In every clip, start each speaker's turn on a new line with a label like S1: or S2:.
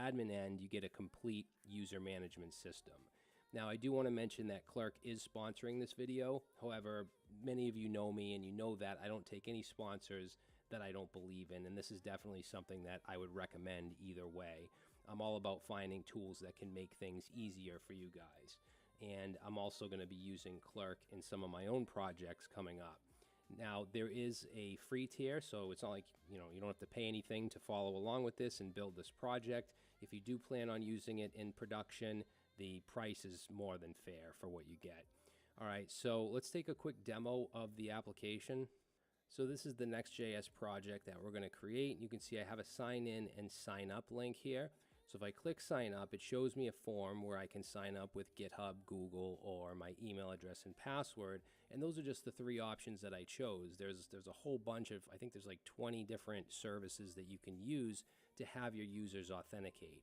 S1: admin end, you get a complete user management system. Now, I do want to mention that Clerk is sponsoring this video. However, many of you know me and you know that I don't take any sponsors that I don't believe in, and this is definitely something that I would recommend either way. I'm all about finding tools that can make things easier for you guys. And I'm also going to be using Clerk in some of my own projects coming up. Now, there is a free tier, so it's not like, you don't have to pay anything to follow along with this and build this project. If you do plan on using it in production, the price is more than fair for what you get. All right, so let's take a quick demo of the application. So this is the Next.js project that we're going to create. You can see I have a sign in and sign up link here. So if I click sign up, it shows me a form where I can sign up with GitHub, Google, or my email address and password. And those are just the 3 options that I chose. There's a whole bunch of, I think there's like 20 different services that you can use to have your users authenticate.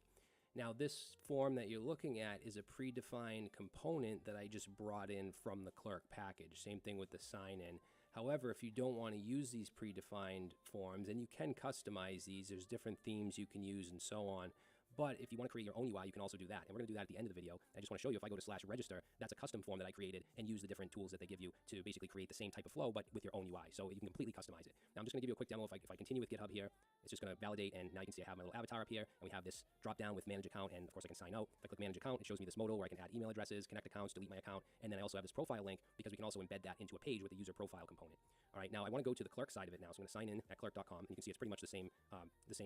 S1: Now, this form that you're looking at is a predefined component that I just brought in from the Clerk package. Same thing with the sign-in. However, if you don't want to use these predefined forms, and you can customize these, there's different themes you can use and so on. But if you want to create your own UI, you can also do that. And we're going to do that at the end of the video. I just want to show you, if I go to /register, that's a custom form that I created and use the different tools that they give you to basically create the same type of flow, but with your own UI. So you can completely customize it. Now I'm just going to give you a quick demo. If I continue with GitHub here, it's just going to validate. And now you can see I have my little avatar up here, and we have this drop down with manage account. And of course I can sign out. If I click manage account, it shows me this modal where I can add email addresses, connect accounts, delete my account. And then I also have this profile link because we can also embed that into a page with the user profile component. All right, now I want to go to the Clerk side of it now. So I'm going to sign in at clerk.com, and you can see it's pretty much the same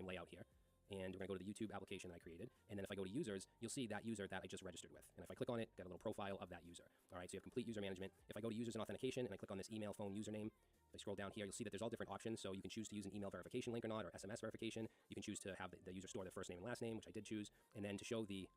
S1: layout here. And we're going to go to the YouTube application that I created. And then if I go to users, you'll see that user that I just registered with. And if I click on it, got a little profile of that user. All right, so you have complete user management. If I go to users and authentication and I click on this email, phone, username, if I scroll down here, you'll see that there's all different options. So you can choose to use an email verification link or not, or SMS verification. You can choose to have the user store their first name and last name, which I did choose. And then to show the,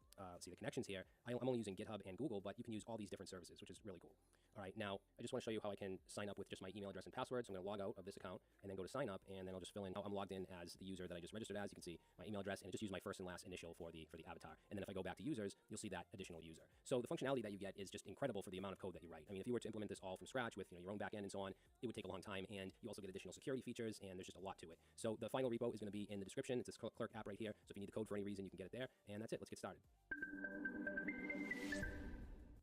S1: the connections here, I'm only using GitHub and Google, but you can use all these different services, which is really cool. All right, now I just want to show you how I can sign up with just my email address and password. So I'm going to log out of this account and then go to sign up, and then I'll just fill in how I'm logged in as the user that I just registered as. You can see my email address, and just use my first and last initial for the avatar. And then if I go back to users, you'll see that additional user. So the functionality that you get is just incredible for the amount of code that you write. I mean, if you were to implement this all from scratch with your own backend and so on, it would take a long time, and you also get additional security features, and there's just a lot to it. So the final repo is going to be in the description. It's this Clerk app right here. So if you need the code for any reason, you can get it there. And that's it. Let's get started.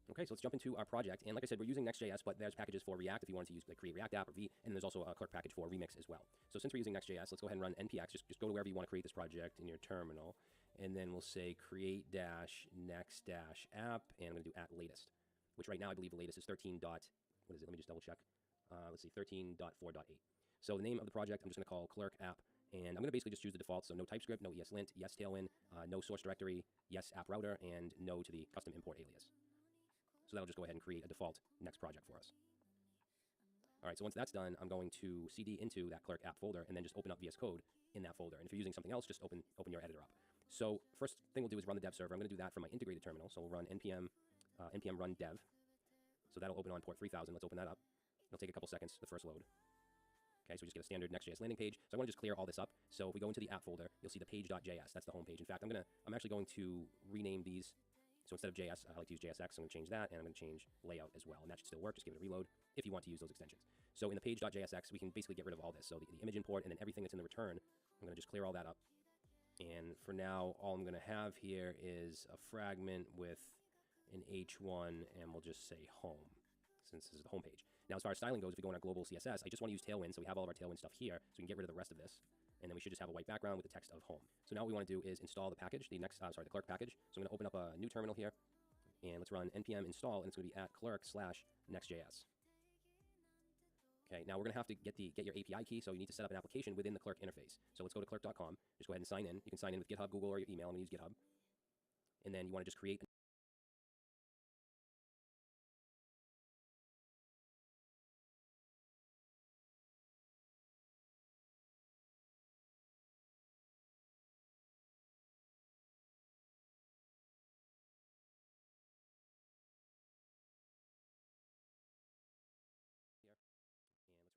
S1: Okay, so let's jump into our project. And like I said, we're using Next.js, but there's packages for React if you wanted to use create React app or V, and there's also a Clerk package for Remix as well. So since we're using Next.js, let's go ahead and run npx. Just go to wherever you want to create this project in your terminal, and then we'll say create-next-app, and I'm going to do @latest, which right now I believe the latest is 13. What is it? Let me just double check. Let's see, 13.4.8. So the name of the project, I'm just going to call Clerk app, and I'm going to basically just choose the default. So no TypeScript, no ESLint, yes Tailwind, no source directory, yes app router, and no to the custom import alias. So that'll just go ahead and create a default next project for us. All right, so once that's done, I'm going to cd into that Clerk app folder and then just open up VS Code in that folder. And if you're using something else, just open your editor up. So first thing we'll do is run the dev server. I'm going to do that from my integrated terminal. So we'll run npm run dev. So that'll open on port 3000. Let's open that up. It'll take a couple seconds to first load. Okay, so we just get a standard Next.js landing page. So I want to just clear all this up. So if we go into the app folder, you'll see the page.js. That's the home page. In fact, I'm actually going to rename these. So instead of JS, I like to use JSX. I'm going to change that, and I'm going to change layout as well. And that should still work. Just give it a reload if you want to use those extensions. So in the page.jsx, we can basically get rid of all this. So the image import and then everything that's in the return, I'm going to just clear all that up. And for now, all I'm going to have here is a fragment with an H1, and we'll just say home, since this is the home page. Now, as far as styling goes, if we go in our global CSS, I just want to use Tailwind, so we have all of our Tailwind stuff here, so we can get rid of the rest of this. And then we should just have a white background with the text of home. So now what we want to do is install the package, the Clerk package. So I'm going to open up a new terminal here, and let's run npm install, and it's going to be @clerk/Next.js. Okay, now we're going to have to get your API key, so you need to set up an application within the Clerk interface. So let's go to clerk.com. Just go ahead and sign in. You can sign in with GitHub, Google, or your email. I'm going to use GitHub. And then you want to just create here,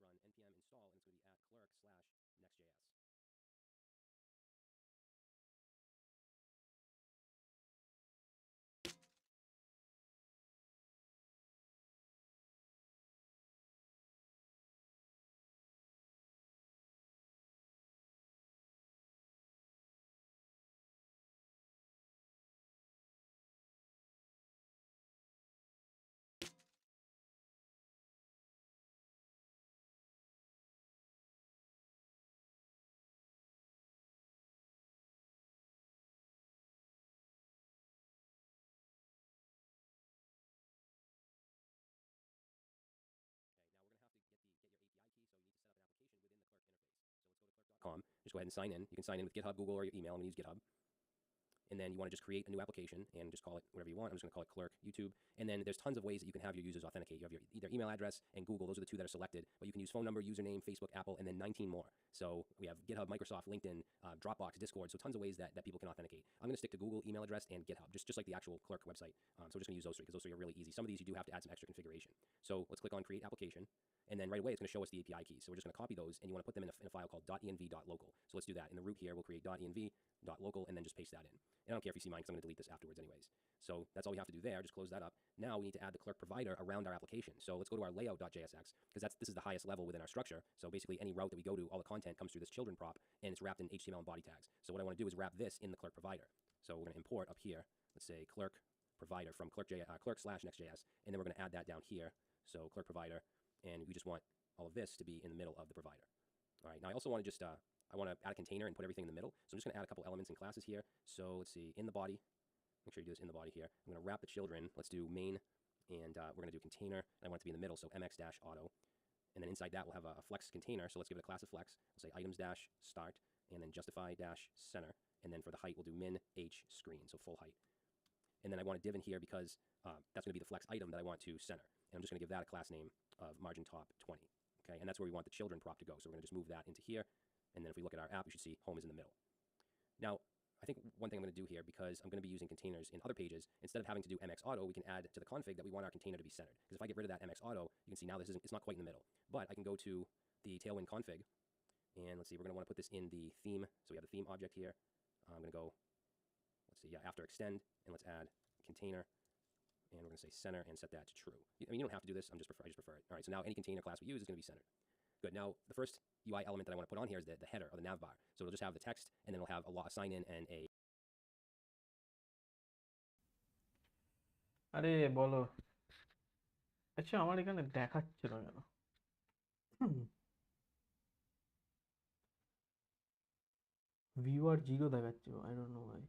S1: and let's run npm install, and it's going to be @clerk/Next.js. just go ahead and sign in. You can sign in with GitHub, Google, or your email. I'm going to use GitHub. And then you want to just create a new application and just call it whatever you want. I'm just going to call it Clerk YouTube. And then there's tons of ways that you can have your users authenticate. You have your either email address and Google. Those are the two that are selected. But you can use phone number, username, Facebook, Apple, and then 19 more. So we have GitHub, Microsoft, LinkedIn, Dropbox, Discord. So tons of ways that people can authenticate. I'm going to stick to Google, email address, and GitHub, just like the actual Clerk website. So we're just going to use those three because those three are really easy. Some of these you do have to add some extra configuration. So let's click on Create Application. And then right away, it's going to show us the API keys. So we're just going to copy those, and you want to put them in a file called .env.local. So let's do that. In the root here, we'll create .env.local, and then just paste that in. And I don't care if you see mine, because I'm going to delete this afterwards anyways. So that's all we have to do there. Just close that up. Now we need to add the Clerk provider around our application. So let's go to our layout.jsx, because this is the highest level within our structure. So basically, any route that we go to, all the content comes through this children prop, and it's wrapped in HTML and body tags. So what I want to do is wrap this in the Clerk provider. So we're going to import up here, let's say Clerk provider from Clerk/Next.js, and then we're going to add that down here. So Clerk provider, and we just want all of this to be in the middle of the provider. All right, now I also want to just, I want to add a container and put everything in the middle. So I'm just going to add a couple elements and classes here. So let's see, in the body, make sure you do this in the body here. I'm going to wrap the children. Let's do main, and we're going to do container. And I want it to be in the middle, so mx-auto. And then inside that, we'll have a flex container. So let's give it a class of flex. We'll say items-start, and then justify-center. And then for the height, we'll do min-h screen, so full height. And then I want a div in here because that's going to be the flex item that I want to center. And I'm just going to give that a class name of margin top 20. Okay, and that's where we want the children prop to go. So we're going to just move that into here. And then if we look at our app, you should see home is in the middle. Now, I think one thing I'm going to do here, because I'm going to be using containers in other pages, instead of having to do mx-auto, we can add to the config that we want our container to be centered. Because if I get rid of that mx-auto, you can see now it's not quite in the middle. But I can go to the Tailwind config, and let's see, we're going to want to put this in the theme. So we have the theme object here. I'm going to go, let's see, yeah, after extend, and let's add container. And we're going to say center and set that to true. I mean, you don't have to do this. I just prefer it. All right, so now any container class we use is going to be centered. Good. Now, the first UI element that I want to put on here is the header or the nav bar. So it'll just have the text, and then it'll have a sign in and a...
S2: আরে বলো, আচ্ছা আমার এখানে দেখাচ্ছে না কেন? ভিউয়ার 0 দেখাচ্ছে, I don't know ভাই।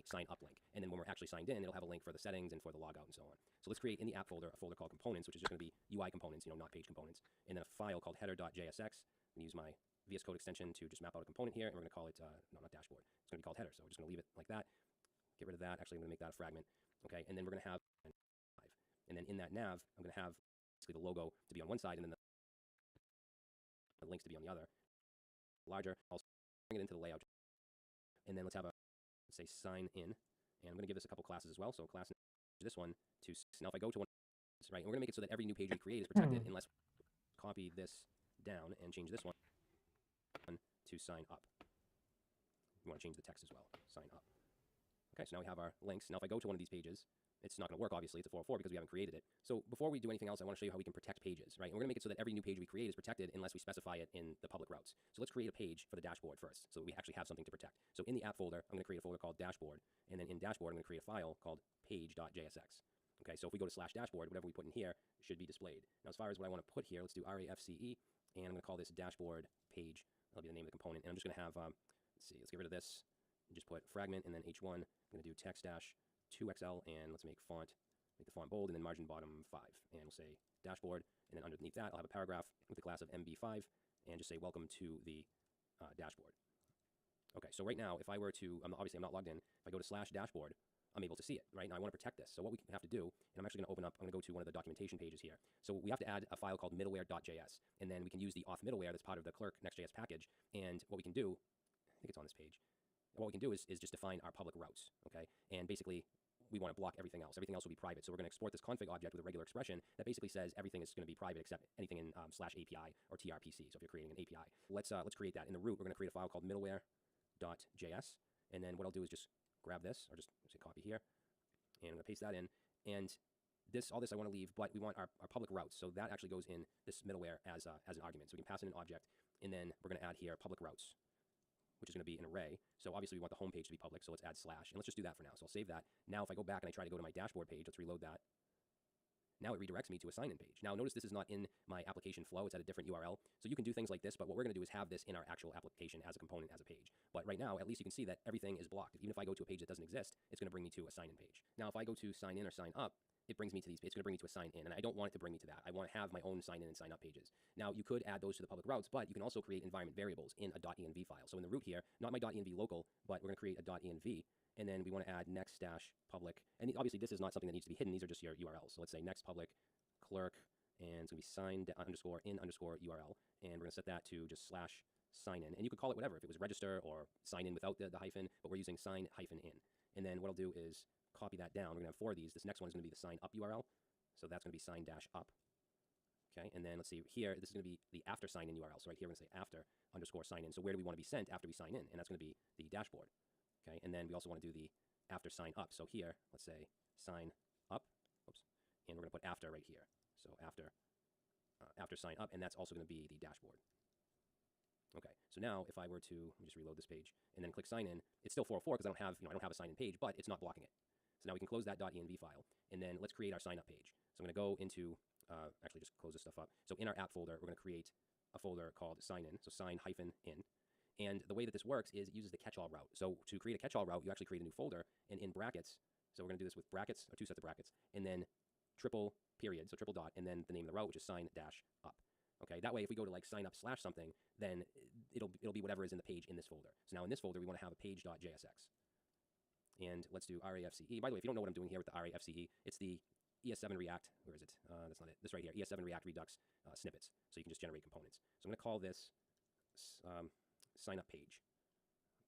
S1: sign up link. And then when we're actually signed in, it'll have a link for the settings and for the logout and so on. So let's create in the app folder a folder called components, which is just going to be UI components, not page components, and then a file called header.jsx. I'm going to use my VS Code extension to just map out a component here, and we're going to call it, no, not dashboard. It's going to be called header. So we're just going to leave it like that. Get rid of that. Actually, I'm going to make that a fragment. Okay, and then we're going to have, and then in that nav, I'm going to have basically the logo to be on one side, and then the links to be on the other. Larger, I'll bring it into the layout. And then let's have a, let's say sign in, and I'm going to give this a couple classes as well. So class this one to, now if I go to one, right, and we're going to make it so that every new page we create is protected unless we copy this down and change this one to sign up. You want to change the text as well, sign up. Okay, so now we have our links. Now if I go to one of these pages, it's not going to work, obviously. It's a 404 because we haven't created it. So before we do anything else, I want to show you how we can protect pages, right? And we're going to make it so that every new page we create is protected unless we specify it in the public routes. So let's create a page for the dashboard first so that we actually have something to protect. So in the app folder, I'm going to create a folder called dashboard. And then in dashboard, I'm going to create a file called page.jsx. Okay, so if we go to /dashboard, whatever we put in here should be displayed. Now, as far as what I want to put here, let's do RAFCE, and I'm going to call this dashboard page. That'll be the name of the component. And I'm just going to have, let's see, let's get rid of this. Just put fragment and then H1. I'm going to do text-2XL, and let's make the font bold, and then margin bottom 5. And we'll say dashboard, and then underneath that, I'll have a paragraph with the class of MB5, and just say welcome to the dashboard. Okay, so right now, if I were to, obviously I'm not logged in. If I go to /dashboard, I'm able to see it, right? Now I want to protect this. So what we have to do, and I'm actually going to I'm going to go to one of the documentation pages here. So we have to add a file called middleware.js, and then we can use the auth middleware that's part of the Clerk Next.js package. And what we can do, I think it's on this page. What we can do is just define our public routes, okay? And basically, we want to block everything else. Everything else will be private. So we're going to export this config object with a regular expression that basically says everything is going to be private except anything in /API or TRPC. So if you're creating an API, let's create that. In the root, we're going to create a file called middleware.js. And then what I'll do is just grab this, or just say copy here, and I'm going to paste that in. And all this I want to leave, but we want our public routes. So that actually goes in this middleware as an argument. So we can pass in an object, and then we're going to add here public routes, which is going to be an array. So obviously we want the home page to be public, so let's add /, and let's just do that for now. So I'll save that. Now if I go back and I try to go to my dashboard page, let's reload that. Now it redirects me to a sign-in page. Now notice this is not in my application flow, it's at a different URL. So you can do things like this, but what we're gonna do is have this in our actual application as a component, as a page. But right now, at least you can see that everything is blocked. Even if I go to a page that doesn't exist, it's gonna bring me to a sign-in page. Now if I go to sign in or sign up, it brings me to these, it's gonna bring me to a sign in, and I don't want it to bring me to that. I wanna have my own sign in and sign up pages. Now you could add those to the public routes, but you can also create environment variables in a .env file. So in the root here, not my .env local, but we're gonna create a .env, and then we wanna add next dash public, and obviously this is not something that needs to be hidden, these are just your URLs. So let's say next public clerk, and it's gonna be sign underscore in underscore URL, and we're gonna set that to just slash sign in, and you could call it whatever, if it was register or sign in without the hyphen, but we're using sign hyphen in. And then what I'll do is copy that down. We're gonna have 4 of these. This next one is gonna be the sign up URL, so that's gonna be sign dash up. Okay, and then let's see here, this is gonna be the after sign in URL. So right here we're gonna say after underscore sign in. So where do we want to be sent after we sign in? And that's gonna be the dashboard. Okay, and then we also want to do the after sign up. So here, let's say sign up, oops, and we're gonna put after right here. So after sign up, and that's also gonna be the dashboard. Okay, so now if I were to, let me just reload this page, and then click sign in, it's still 404 because I don't have a sign in page, but it's not blocking it. So now we can close that .env file, and then let's create our sign up page. So I'm gonna go into, actually just close this stuff up. So in our app folder, we're gonna create a folder called sign in, so sign hyphen in. And the way that this works is it uses the catch-all route. So to create a catch-all route, you actually create a new folder, and in brackets, so we're gonna do this with brackets, or 2 sets of brackets, and then triple period, so triple dot, and then the name of the route, which is sign dash up. Okay, that way if we go to like sign up slash something, then it'll be whatever is in the page in this folder. So now in this folder, we want to have a page.jsx. And let's do RAFCE. By the way, if you don't know what I'm doing here with the RAFCE, it's the ES7 React, where is it? That's not it. This right here, ES7 React Redux snippets. So you can just generate components. So I'm going to call this sign up page.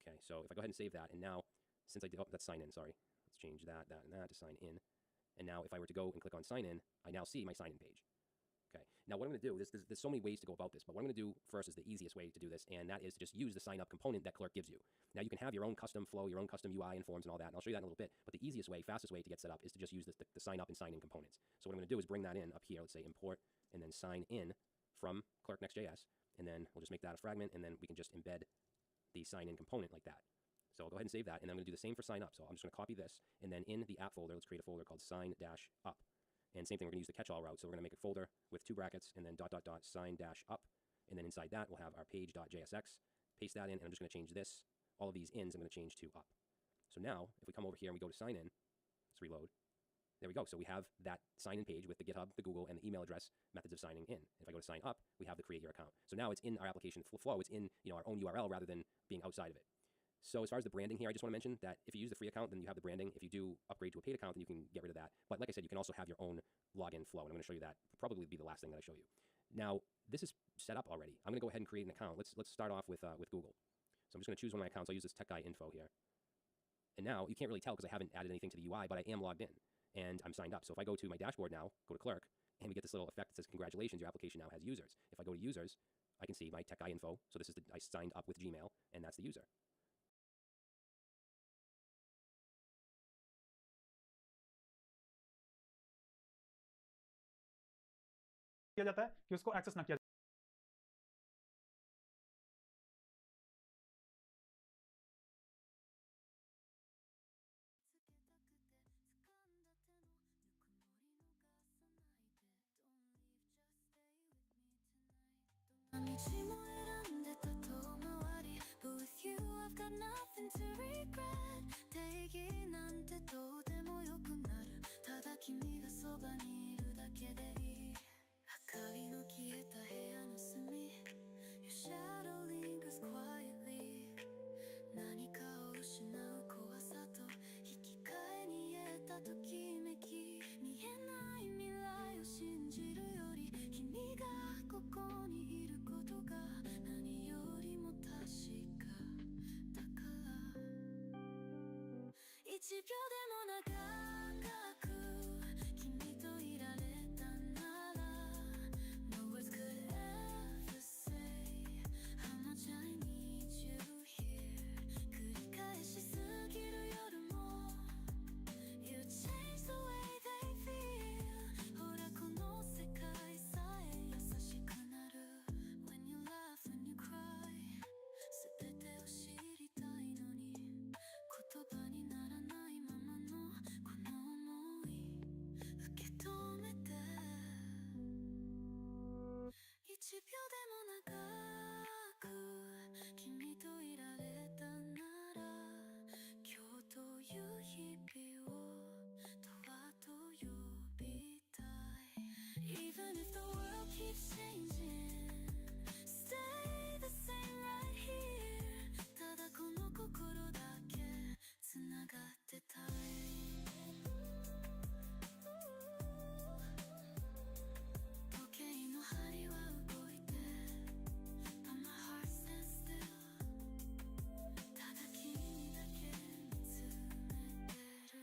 S1: Okay, so if I go ahead and save that, and now, since I did, oh, that's sign in, sorry. Let's change that, and that to sign in. And now if I were to go and click on sign in, I now see my sign in page. Okay, now what I'm going to do, there's so many ways to go about this, but what I'm going to do first is the easiest way to do this, and that is to just use the sign up component that Clerk gives you. Now you can have your own custom flow, your own custom UI and forms and all that, and I'll show you that in a little bit, but the easiest way, fastest way to get set up is to just use the sign up and sign in components. So what I'm going to do is bring that in up here, let's say import, and then sign in from Clerk Next.js, and then we'll just make that a fragment, and then we can just embed the sign in component like that. So I'll go ahead and save that, and I'm going to do the same for sign up. So I'm just going to copy this, and then in the app folder, let's create a folder called sign-up. And same thing, we're going to use the catch-all route. So we're going to make a folder with 2 brackets, and then ... sign-up. And then inside that, we'll have our page.jsx. Paste that in, and I'm just going to change this. All of these ins, I'm going to change to up. So now, if we come over here and we go to sign in, let's reload. There we go. So we have that sign-in page with the GitHub, the Google, and the email address methods of signing in. If I go to sign up, we have the create your account. So now it's in our application flow. It's in our own URL rather than being outside of it. So as far as the branding here, I just want to mention that if you use the free account, then you have the branding. If you do upgrade to a paid account, then you can get rid of that. But like I said, you can also have your own login flow, and I'm going to show you that. Probably be the last thing that I show you. Now, this is set up already. I'm going to go ahead and create an account. Let's start off with Google. So I'm just going to choose one of my accounts. I'll use this Tech Guy info here. And now, you can't really tell because I haven't added anything to the UI, but I am logged in, and I'm signed up. So if I go to my dashboard now, go to Clerk, and we get this little effect that says, congratulations, your application now has users. If I go to users, I can see my Tech Guy info. So this is I signed up with Gmail, and that's the user.
S3: किया जाता है कि उसको एक्सेस ना किया
S4: Your shadow lingers quietly 何かを失う怖さと引き換えに得たときめき見えない未来を信じるより君がここにいることが何よりも確かだから1秒でも長く君といられたな1秒でも長く君といられたなら今日という日々をとはと呼びたい Even if the world keeps changing Stay the same right here ただこの心だけつながってたい時計の針は動いて But my heart stands still ただ君にだけ見つめてる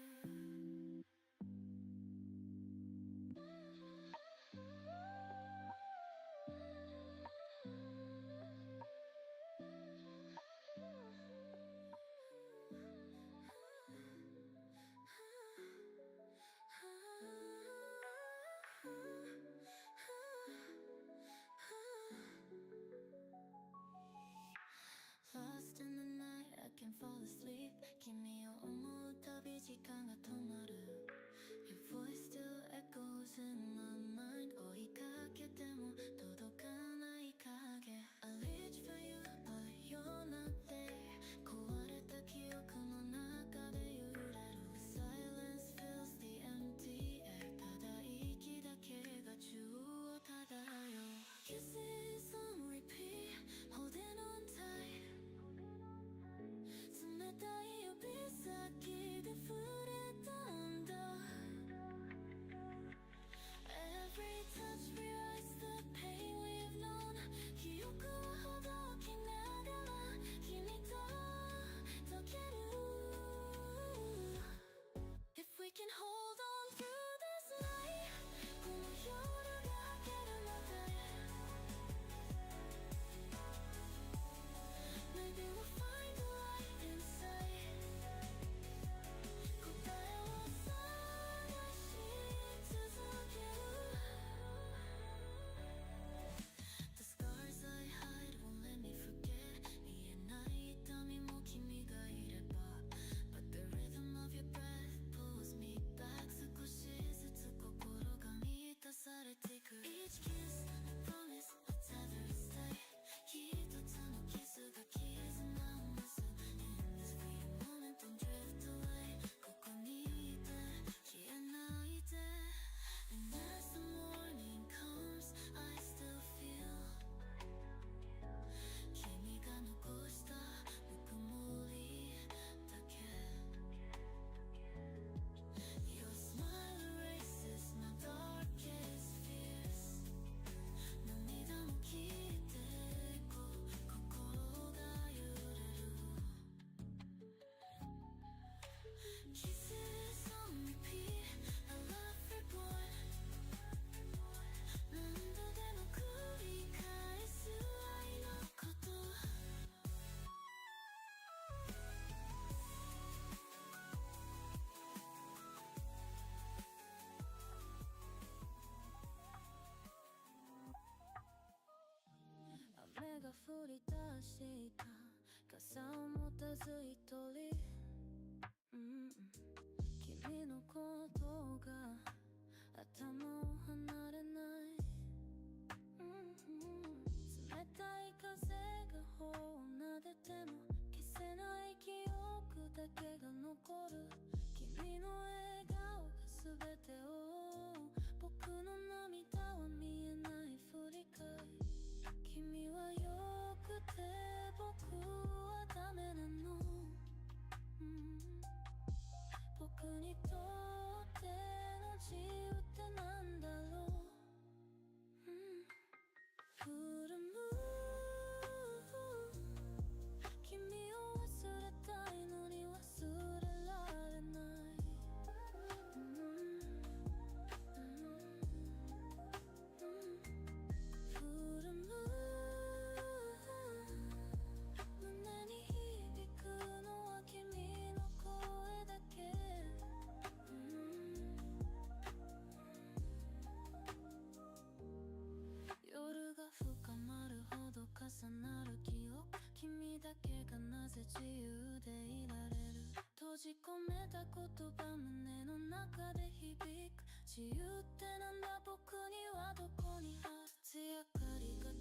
S4: Lost in the night, I can't fall asleep 君を思うたび時間が止まる Your voice still echoes in my mind 追いかけても届かない影 I reach for you, but you're not there 壊れた記憶の中で揺れる Silence fills the empty air ただ息だけが宙を漂う Kisses on repeat, holding on tight 冷たい指先で触れたんだ Every touch rewrites the pain we've known 記憶をほどきながら君と溶ける If we can hold on through this night この夜が明けるまで Maybe we'll find the light inside 答えを探し続ける The scars I hide won't let me forget 見えない痛みも君がいれば But the rhythm of your breath pulls me back 少しずつ心が満たされていく Each kiss, I promise, a tether stay 一つのキスが絆を結ぶ In this fleeting moment don't drift away ここにいて消えないで And as the morning comes I still feel 君が残したぬくもりだけ Your smile erases my darkest fears 涙も消えてこう心が揺れる Kisses on repeat A love reborn 何度でも繰り返す愛のこと雨が降り出していた傘を持たず一人、君のことが頭を離れない、冷たい風が頬を撫でても消せない記憶だけが残る、君の笑顔が全てを、僕の涙は見えない振り返り、君は良くて僕はダメなの、僕にとっての自由ってなんだろう、Could I move 君を忘れたいのに忘れられない、Could I move 胸に響くのは君の声だけ、夜が深まるほど重なる記憶、君だけがなぜ自由でいられる、閉じ込めた言葉胸の中で響く、自由ってなんだ僕にはどこにある、月明かりが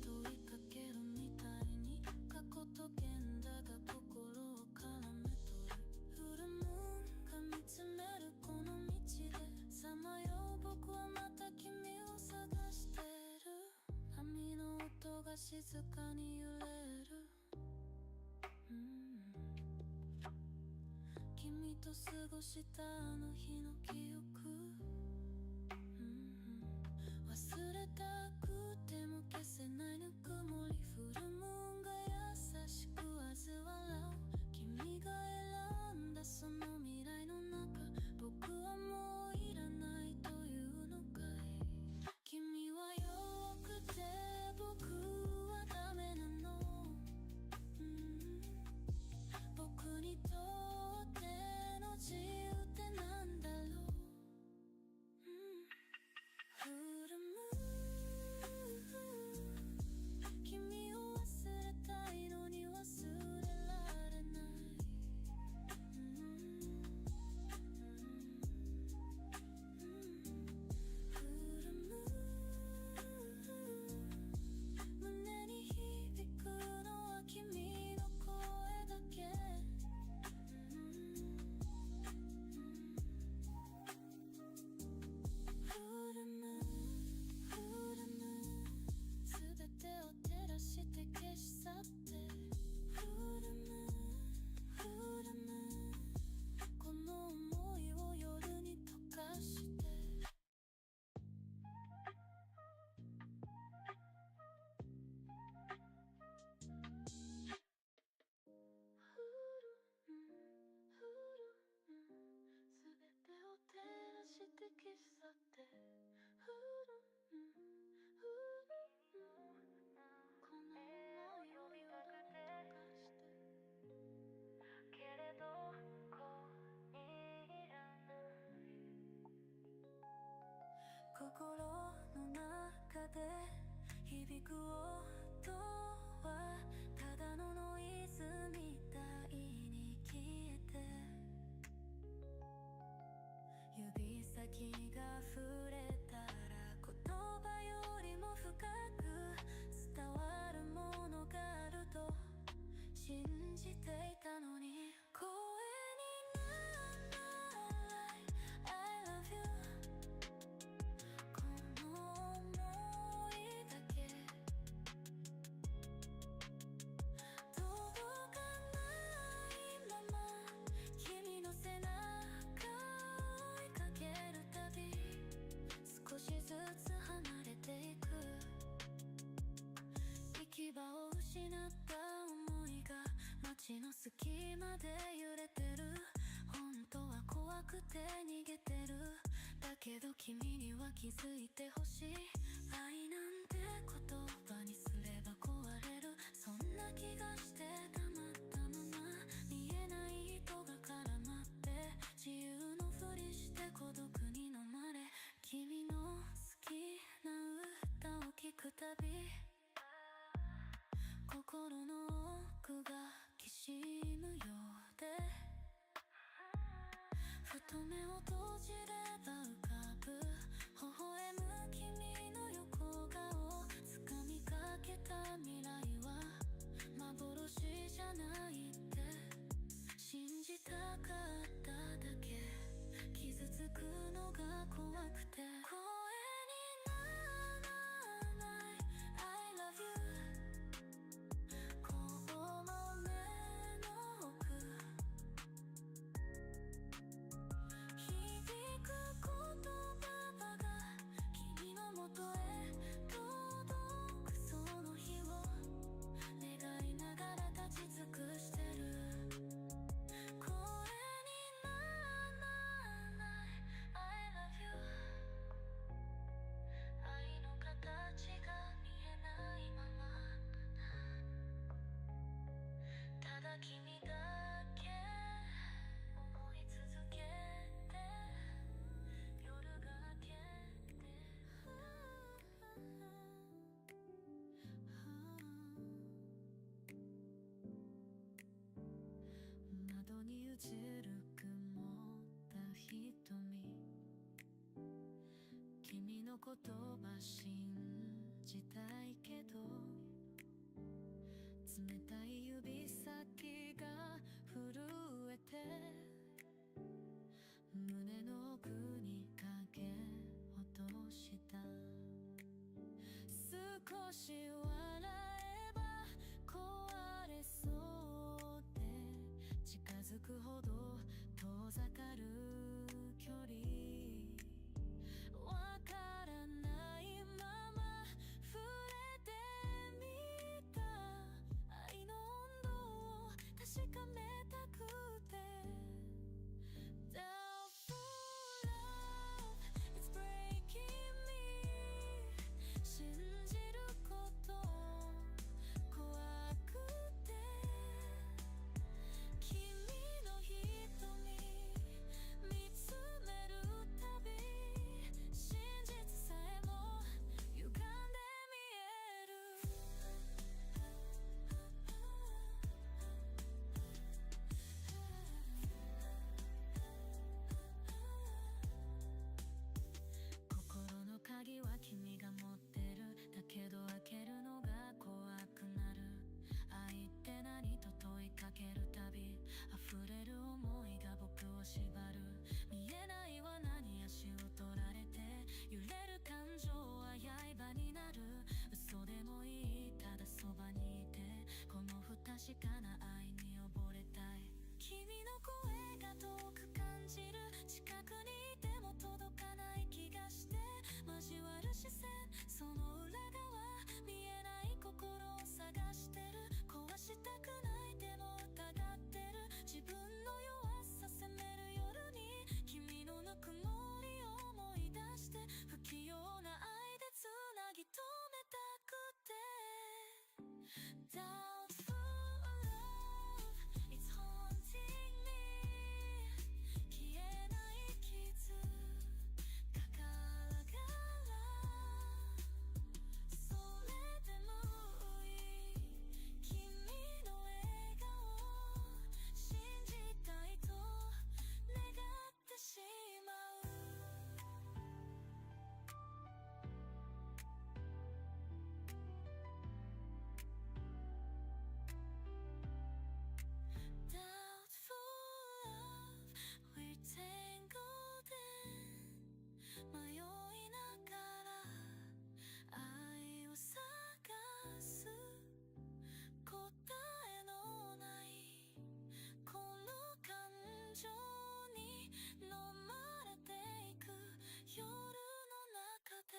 S4: 静かに揺れる、君と過ごしたあの日の記憶、忘れたくても消せないぬくもり、フルムーンが優しく嘲笑う、君が選んだその未来の中、僕はもういらないというのかい。君は弱くて僕はダメなの、僕にとっての自由ってなんだろう、フルムーン、君を忘れたいのに忘れられない、フルムーン、胸に響くのは君の声だけ、フルムーン、フルムーン、全てを照らして消し去って、フルムーン、フルムーン、この想いを夜に溶かして、フルムーン、フルムーン、全てを照らして消し去って、フルムーン、フルムーン、この想いを夜に溶かして、けれどここにいらない、心の中で響く音はただのノイズみたいに消えて、指先が触れたら言葉よりも深く伝わるものがあると信じていたのに、声にならない I love you、 この想いだけ届かないまま、君の背中を追いかけるたび、少しずつ離れていく、行き場を失った想いが街の隙間で揺れてる、本当は怖くて逃げてる、だけど君には気づいてほしい、愛なんて言葉にすれば壊れる、そんな気がして黙ったまま、見えない糸が絡まって自由のふりして孤独に飲まれ、君の好きな歌を聴くたび、心の奥がきしむようで、ふと目を閉じれば浮かぶ微笑む君の横顔、掴みかけた未来は幻じゃないって信じたかっただけ、傷つくのが怖くて声にならない I love you、 この目の奥、響く言葉が君のもとへ届く、その日を願いながら立ち尽くしてる、声にならない I love you、 愛の形が見えないまま、ただ君だけ思い続けて、夜が明けて、窓に映る曇った瞳、君の言葉信じたいけど、冷たい指先が震えて、胸の奥に影落とした、少し笑えづくほど遠ざかる距離わからないまま触れてみた愛の温度を確かめたくて Doubtful love It's breaking me 信じること怖くて君の瞳見つめるたび真実さえも歪んで見える心の鍵は君が持ってるだけど開けるのが怖くなる愛って何と問いかけるたび溢れる想いが僕を縛る見えない罠に足を取られて揺れる感情は刃になる嘘でもいいただそばにいてこの不確かな愛に溺れたい君の声が遠く感じる近くにいても届かない気がして交わる視線その裏側見えない心を探してる壊したくないでも疑ってる自分の弱さ責める夜に君のぬくもりを思い出して不器用な愛でつなぎ止めたくて Doubtful love It's haunting me 消えない傷かからがらそれでもいい君の笑顔信じたいと願ってしまう Doubtful love We're tangled in 迷いながら愛を探す答えのないこの感情に飲まれていく夜の中で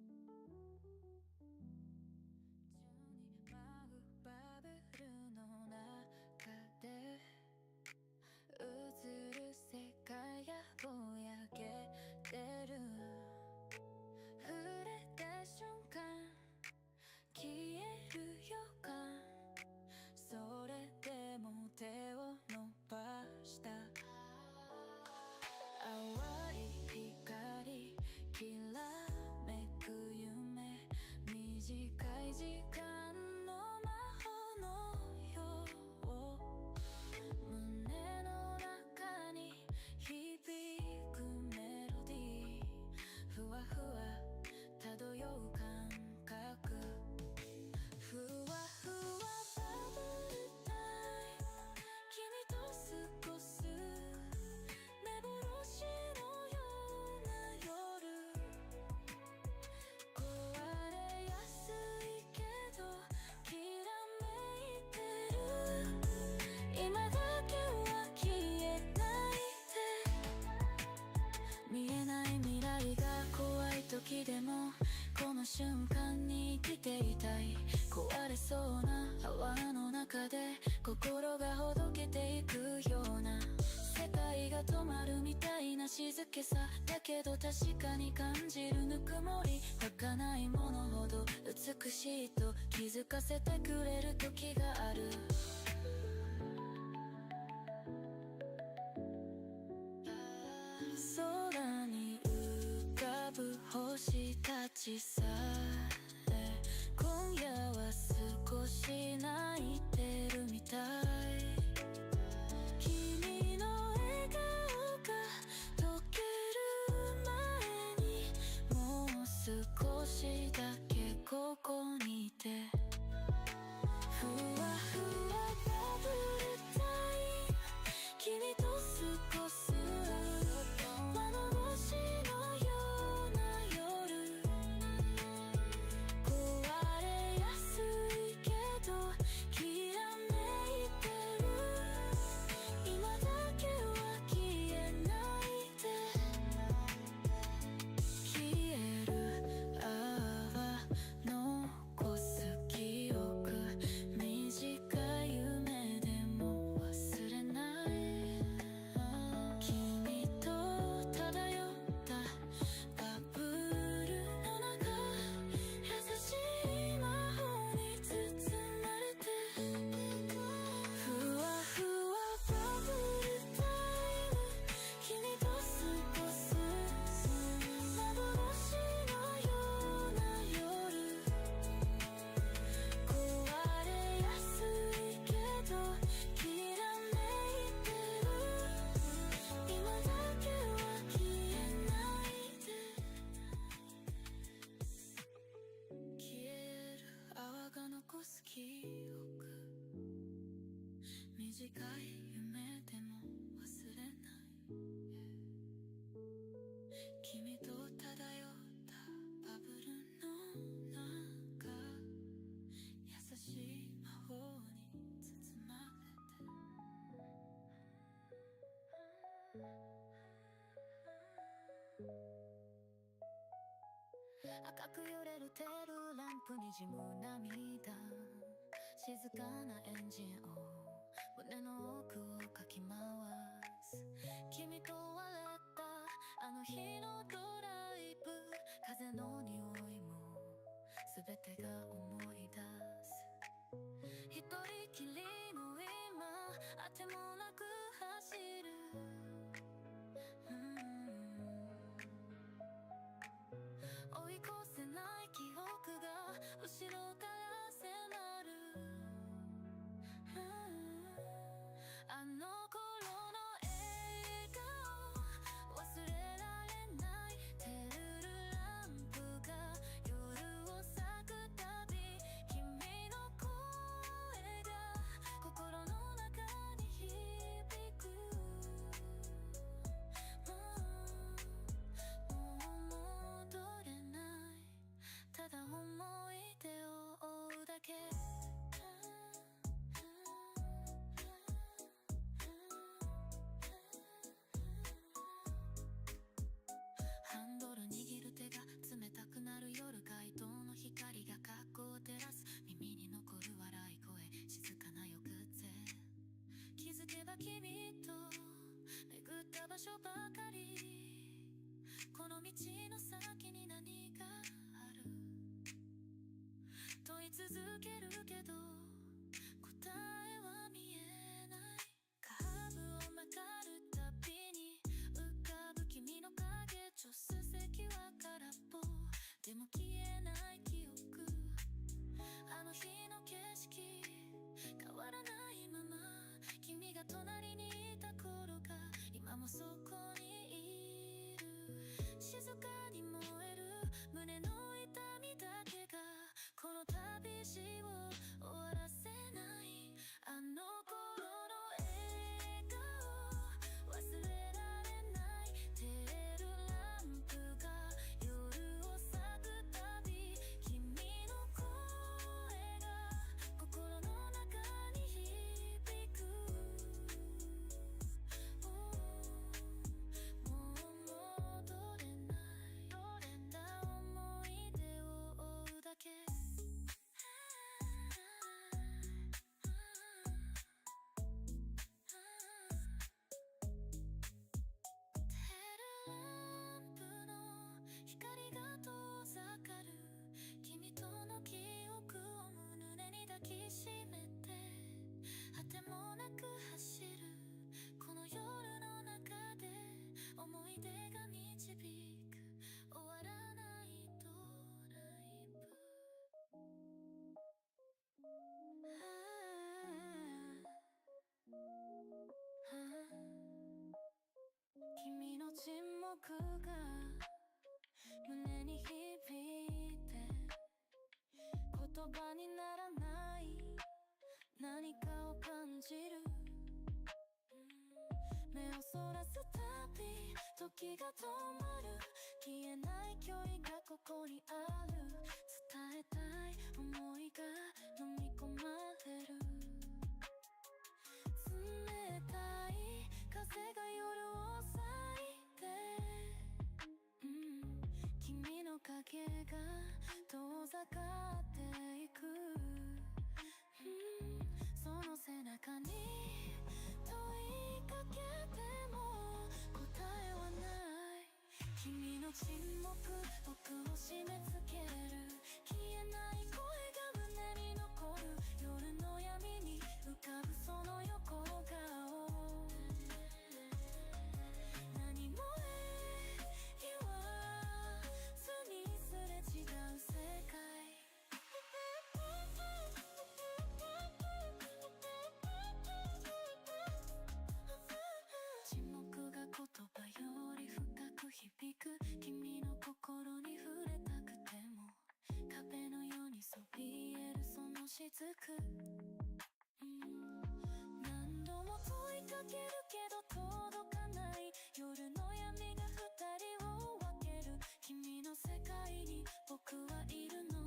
S4: 宙に舞うバブルの中で映る世界がぼやけてる触れた瞬間消える予感それでも手を伸ばした淡い光きらめく夢短い時間の魔法のよう胸の中に響くメロディーふわふわ漂う感覚ふわふわバブルタイム君と過ごす幻のような夜壊れやすいけどきらめいてる今だけは消えないで見えない未来が怖い時でもこの瞬間に生きていたい壊れそうな泡の中で心がほどけていくような世界が止まるみたいな静けさだけど確かに感じるぬくもり儚いものほど美しいと気づかせてくれる時がある空に浮かぶ星たちさえ今夜は少し泣いてるみたい君の笑顔が溶ける前にもう少しだけここにいてふわふわバ短い夢でも忘れない君と漂ったバブルの中優しい魔法に包まれて赤く揺れるテールランプにじむ涙静かなエンジンを胸の奥をかき回す君と割れたあの日のドライブ風の匂いも全てが思い出す一人きりの今あてもなく走る追い越せない記憶が後ろから迫るあの頃の笑顔忘れられない照るランプが夜を咲くたび君の声が心の中に響くもう戻れないただ思い出を追うだけハンドル握る手が冷たくなる夜街灯の光が格好を照らす耳に残る笑い声静かな夜空気づけば君と巡った場所ばかりこの道の先に何がある問い続けるけど答えは見えないカーブを曲がるたびに浮かぶ君の影助手席は空っぽでも消えない記憶あの日の景色変わらないまま君が隣にいた頃が今もそこにいる静かに燃える胸の痛みだけがこの旅路を終わらせないあの頃の笑顔忘れられない照るランプが夜を咲くたび君の声が心の中に響くもう戻れないただ思い出を追うだけテルランプの光が遠ざかる君との記憶を胸に抱きしめて果てもなく走るこの夜の中で思い出が導く終わらないドライブ君の沈黙が胸に響いて言葉にならない何かを感じる目をそらすたび時が止まる消えない距離がここにある伝えたい思いが飲み込まれる冷たい風が夜を裂いて、君の影が遠ざかっていく、その背中に問いかけても答えはない君の沈黙僕を締め付ける消えない声が胸に残る夜の闇に浮かぶその横顔何も言わずにすれ違う世界沈黙が言葉より深く響く君の心に触れたくても壁のようにそびえるその雫、何度も問いかけるけど届かない夜の闇が二人を分ける君の世界に僕はいるの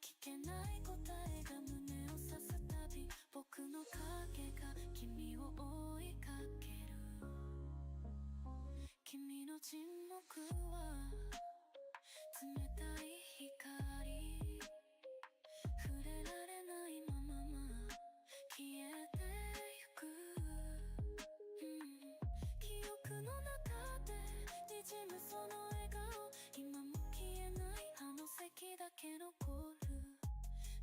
S4: 聞けない答えが胸を刺すたび僕の影が君を追いかける君の沈黙は冷たい光触れられないまま消えてゆく、記憶の中で滲むその笑顔今も消えないあの席だけ残る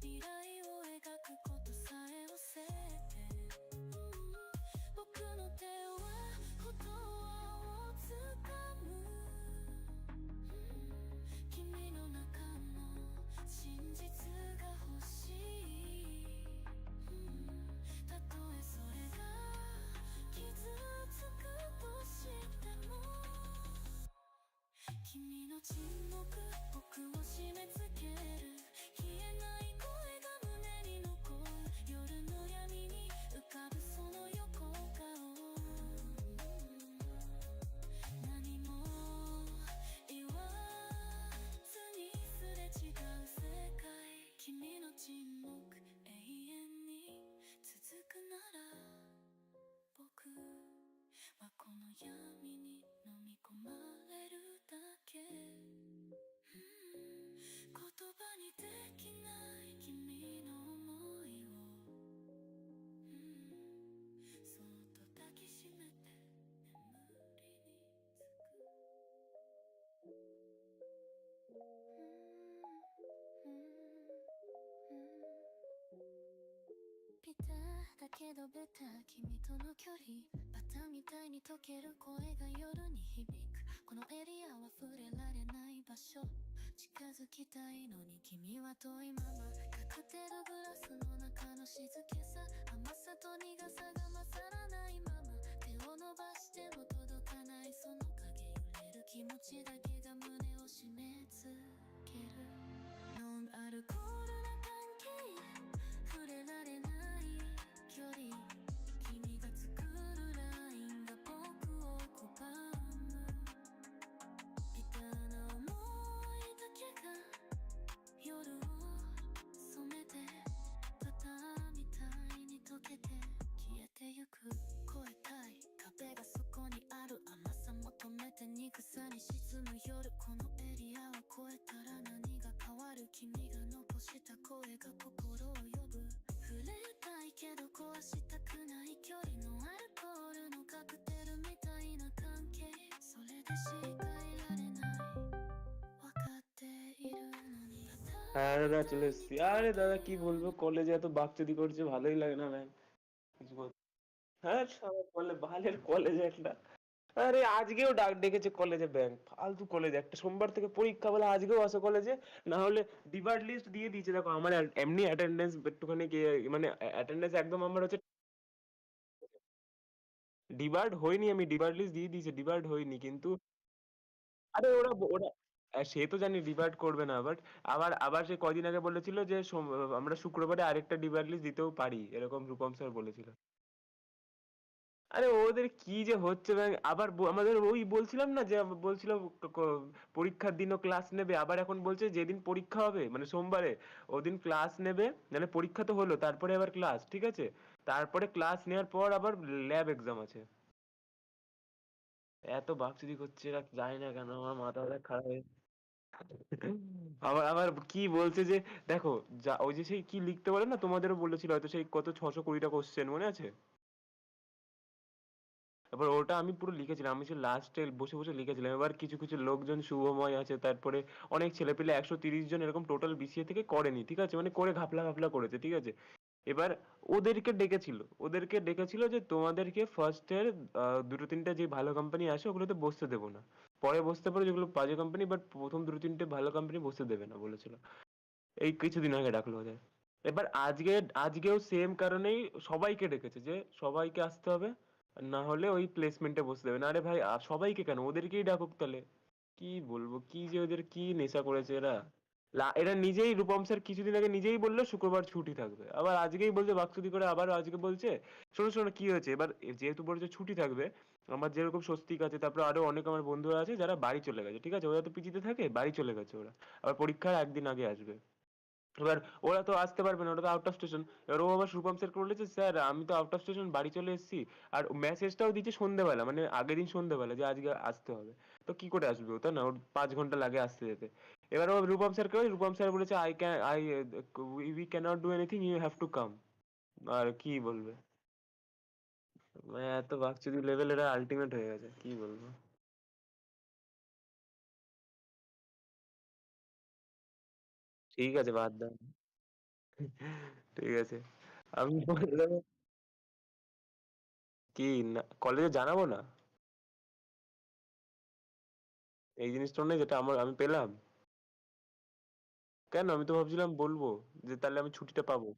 S4: 未来を描くことさえ忘れて、僕の手は言葉をつかむ、君の中の真実が欲しい、たとえそれが傷つくとしても君の沈黙僕を締め付ける消えない声が胸に残る夜の闇に浮かぶその横顔何も言わずにすれ違う世界君の沈黙永遠に続くなら僕はこの闇に飲み込まれるだけ、言葉にできない君の想いを、そっと抱きしめて眠りにつく、ピタだけどベタ君との距離バタみたいに溶ける声が夜に響くこのエリアは触れられない場所近づきたいのに君は遠いままカクテルグラスの中の静けさ甘さと苦さが勝らないまま手を伸ばしても届かないその影揺れる気持ちだけが胸を締め付けるノンアルコールな関係触れられない距離君が作るラインが僕を拒むビターな想いだけが夜を染めてバターみたいに溶けて消えてゆく越えたい壁がそこにある甘さ求めて憎さに沈む夜このエリアを越えたら何が変わる君が残した声が心を呼ぶ触れたいけど壊したくない距離のアルコールのカクテルみたいな関係それでしかいられない分かっているのに
S5: হ্যাঁ দাদা চলে এসছি। আরে দাদা কি বলবো, কলেজে এত বাকচুদি করছে, ভালোই লাগে না ম্যাম। কিছু হ্যাঁ সবাই বলে বালের কলেজ একটা। আরে আজকেও ডেকেছে কলেজে ব্যাংক, ফালতু কলেজ একটা। সোমবার থেকে পরীক্ষা বলে আজকেও আসো কলেজে, না হলে ডিবার লিস্ট দিয়ে দিয়েছে। দেখো আমার এমনি অ্যাটেন্ডেন্স একটুখানি মানে অ্যাটেন্ডেন্স একদম আমার হচ্ছে ডিবার্ড হয়নি, আমি ডিবার লিস্ট দিয়ে দিয়েছে, ডিবার্ড হয়নি কিন্তু। আরে ওরা ওরা সে তো জানি ডিভাইড করবে না, বাট আবার আবার সে কয়দিন আগে বলেছিল যে আমরা শুক্রবারে আরেকটা ডিভাইড লিস্ট দিতেও পারি, এরকম রূপম স্যার বলেছিল। আরে ওদের কি যে হচ্ছে আবার আমাদের ওই বলছিলাম না যে বলছিল পরীক্ষার দিনও ক্লাস নেবে, আবার এখন বলছে যেদিন পরীক্ষা হবে মানে সোমবারে ওদিন ক্লাস নেবে, মানে পরীক্ষা তো হলো তারপরে আবার ক্লাস, ঠিক আছে, তারপরে ক্লাস নেওয়ার পর আবার ল্যাব এক্সাম আছে। এত বাকচুদি করছে এরা, জানি না কেন আমার মাথা খারাপ হয়ে আবার আবার কি বলছে যে দেখো যা ওই যে সেই কি লিখতে বলে না, তোমাদেরও বলেছিল হয়তো, সেই কত 620টা কোশ্চেন মনে আছে? এবার ওটা আমি পুরো লিখেছিলাম, আমি সেই লাস্টে বসে বসে লিখেছিলাম। এবার কিছু কিছু লোকজন শুভময় আছে, তারপরে অনেক ছেলেপেলে 130 জন এরকম টোটাল বিসিএ থেকে করেনি, ঠিক আছে, মানে করে ঘাপলা ঘাপলা করেছে, ঠিক আছে। এবার ওদেরকে ডেকেছিল যে তোমাদেরকে ফার্স্ট এর দুটো তিনটা যে ভালো কোম্পানি আসে ওগুলোতে বসতে দেবো না, পরে বসতে পারো যেগুলো বাজে কোম্পানি, বাট প্রথম দুটো তিনটে ভালো কোম্পানি বসতে দেবে না বলেছিল। এই কিছুদিন আগে ডাকলো ওদের। এবার আজকেও সেম কারণেই সবাইকে ডেকেছে যে সবাইকে আসতে হবে, না হলে ওই প্লেসমেন্টে বসতে দেবে না। আরে ভাই সবাইকে কেন, ওদেরকেই ডাকুক তাহলে। কি বলবো, কি যে ওদের কি নেশা করেছে এরা। এরা নিজেই রূপম স্যার কিছুদিন আগে নিজেই বললো শুক্রবার ছুটি থাকবে, আবার আজকেই বলছে বাকচুদি করে, আবার আজকে বলছে। শোনো শোনো কি হয়েছে এবার, যেহেতু বলছে ছুটি থাকবে, আমার যেরকম স্বস্তিক আছে, তারপরে আরো অনেক আমার বন্ধুরা আছে যারা বাড়ি চলে গেছে, ঠিক আছে, ওরা তো পিজিতে থাকে, বাড়ি চলে গেছে ওরা, আবার পরীক্ষার একদিন আগে আসবে। এবার ওরা তো আসতে পারবে না, ওরা তো আউট অফ স্টেশন। এবার ও আবার শুভম স্যারকে বলেছে, স্যার আমি তো আউট অফ স্টেশন বাড়ি চলে এসেছি, আর মেসেজটাও দিচ্ছে সন্ধ্যেবেলা, মানে আগের দিন সন্ধ্যেবেলা যে আজকে আসতে হবে। তো কি করে আসবে ও, তাই না, ওর 5 ঘন্টা লাগে আসতে যেতে। এবার ও রূপম স্যারকে, রূপম স্যার বলেছে I we cannot do anything, you have to come. আর কি বলবে, মানে এত বাকচুদি লেভেল, এরা আলটিমেট হয়ে গেছে, কি বলবো। ঠিক আছে বাদ দাও। ঠিক আছে, আমি বললাম কি, না কলেজে জানাবো না এই জিনিসটা নেই যেটা আমি পেলাম। কেন, আমি তো ভাবছিলাম বলবো যে তাহলে আমি ছুটিটা পাবো।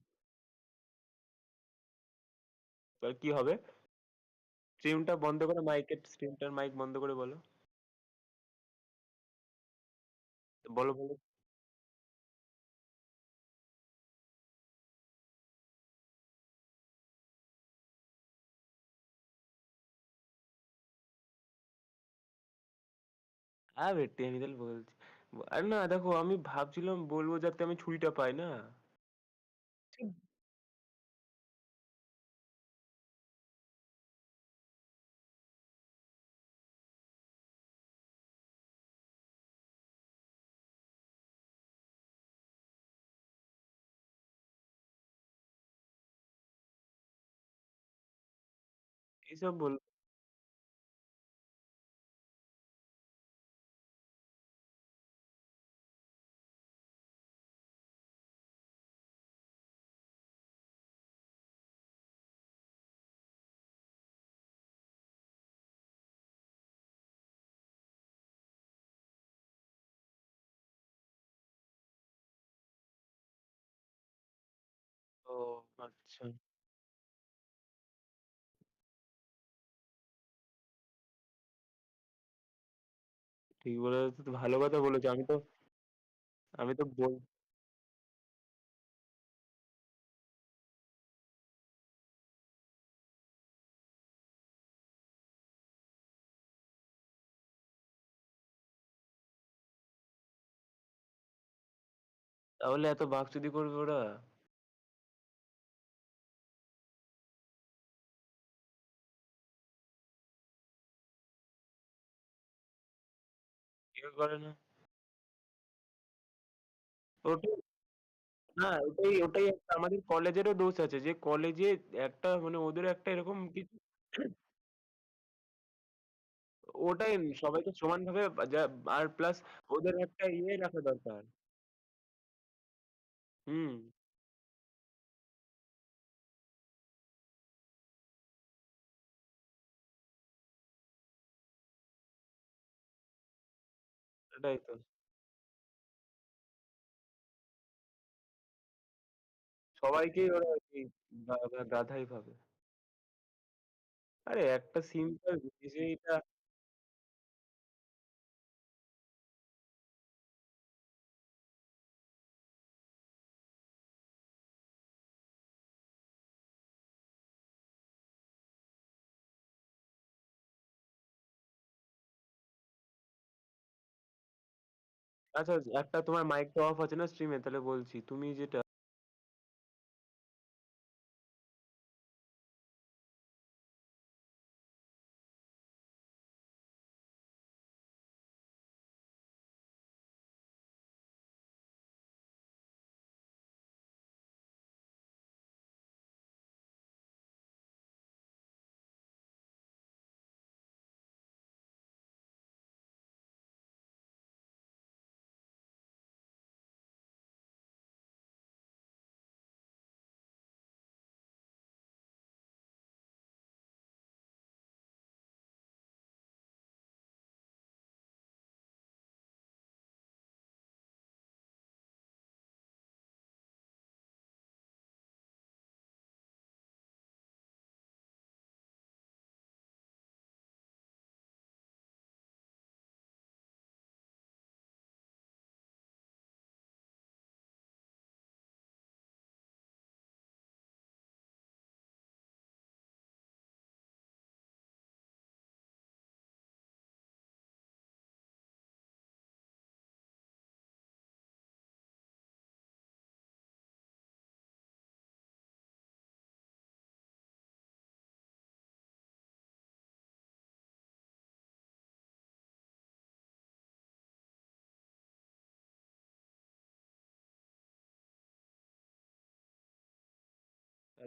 S5: তাহলে কি হবে? স্ট্রিমটা বন্ধ করে, স্ট্রিমটার মাইক বন্ধ করে বলো। বলো বলো। হ্যাঁ বেটি, আমি তাহলে বলছি। আর না দেখো, আমি ভাবছিলাম বলবো যাতে আমি ছুটিটা পাই না। এইসব বল। ও আচ্ছা, ঠিক বলেছো তো, ভালো কথা বলেছো। আমি তো বল, তাহলে এত বাকচুদি করবে ওরা? কেউ করে না। ওটাই, না ওটাই ওটাই একটা আমাদের কলেজেরও দোষ আছে, যে কলেজে একটা মানে ওদের একটা এরকম কিছু। ওটাই, সবাইকে সমান ভাবে আর প্লাস ওদের একটা ইয়ে রাখা দরকার। হুম। সেটাই তো, সবাইকেই ওরা আর কি গাধাই ভাবে। আরে একটা সিম্পল জিনিস এইটা। আচ্ছা, একটা তোমার মাইকটা অফ আছে না স্ট্রিমে, তাহলে বলছি তুমি যেটা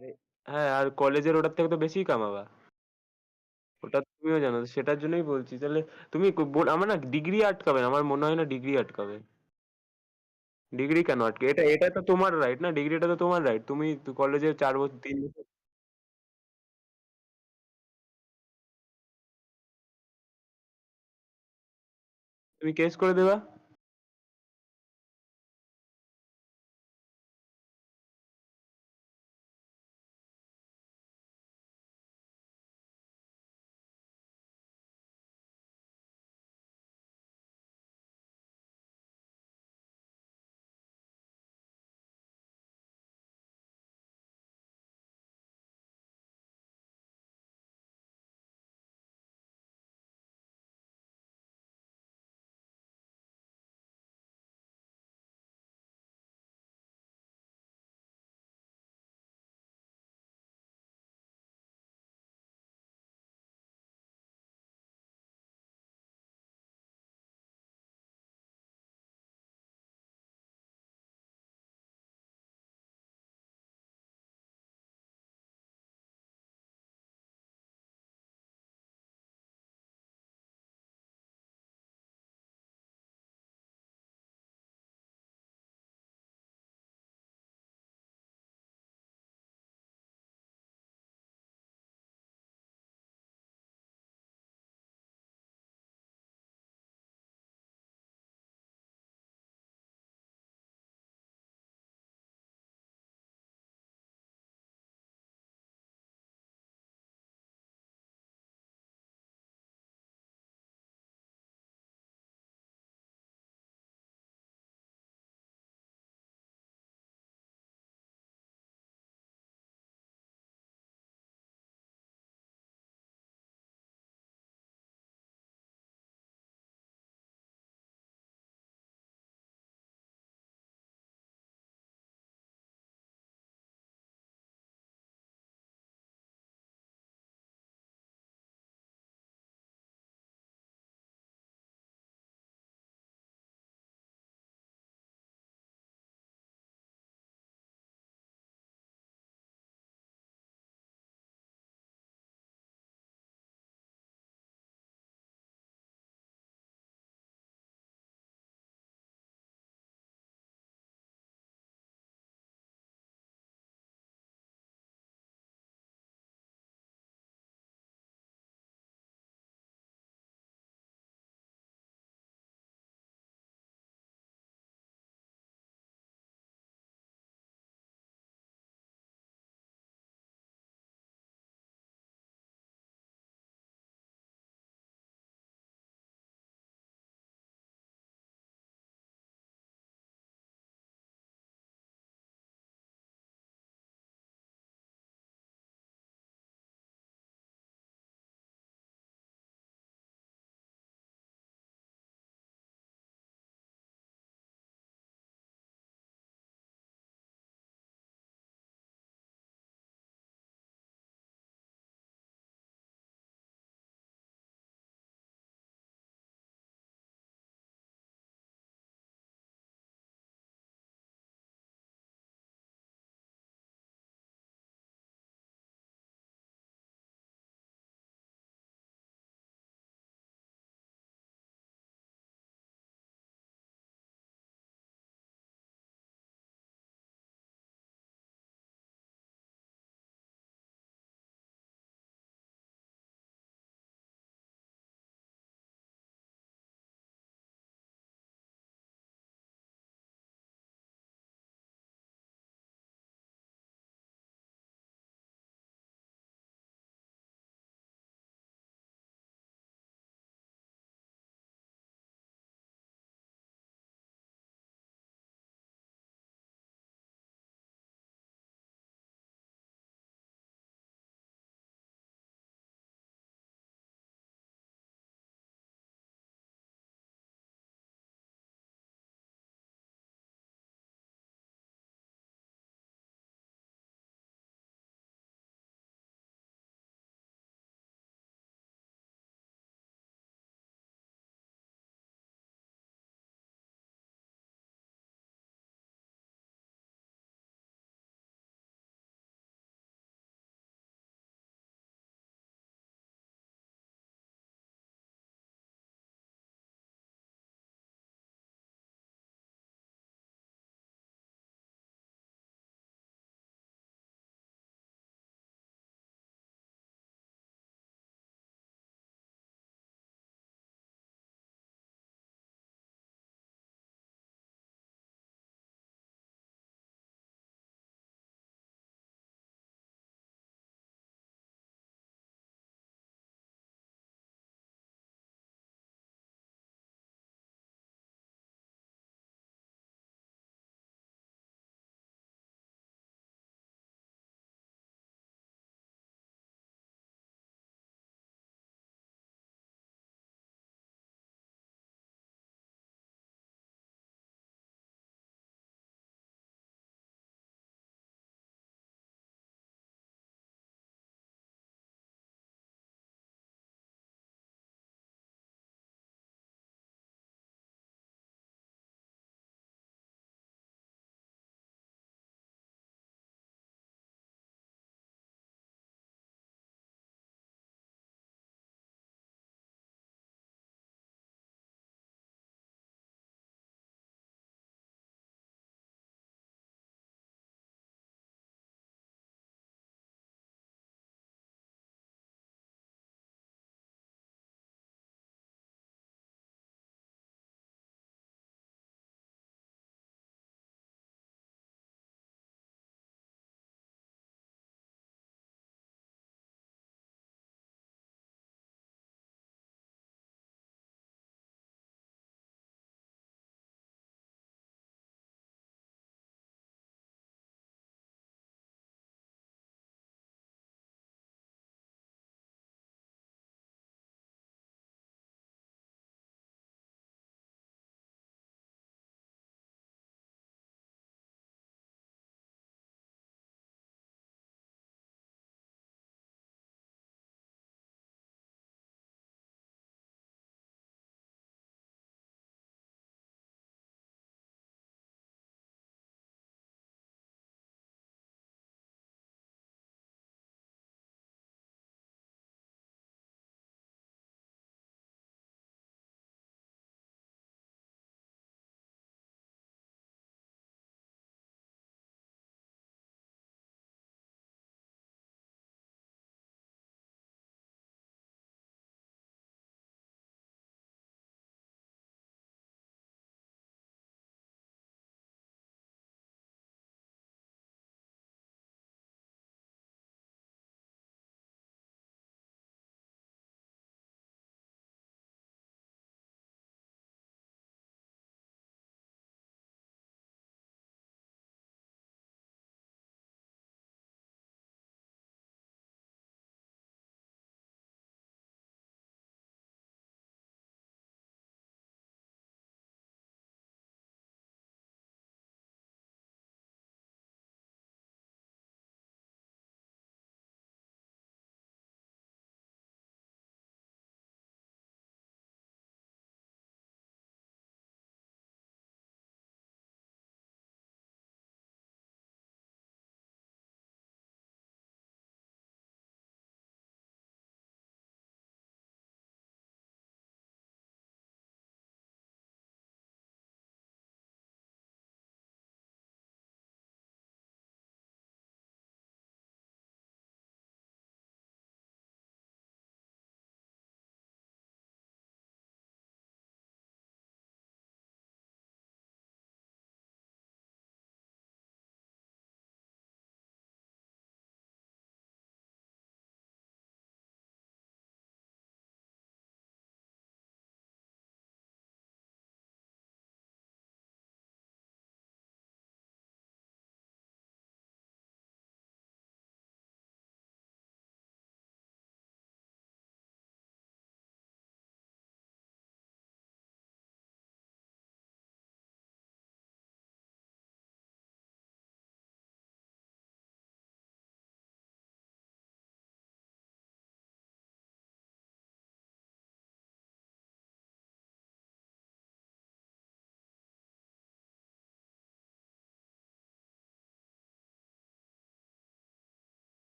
S5: আরে হ্যাঁ, আর কলেজের ওটার থেকে তো বেশিই কামাবা। ওটা তুমিও জানো। সেটার জন্যই বলছি। তাহলে তুমি আমার না ডিগ্রি আটকাবে না। আমার মনে হয় না ডিগ্রি আটকাবে। ডিগ্রি কেন আটকে? এটা এটা তো তোমার রাইট না? ডিগ্রিটা তো তোমার রাইট। তুমি কলেজে ৪ বছর ৩ বছর তুমি কেস করে দেবা।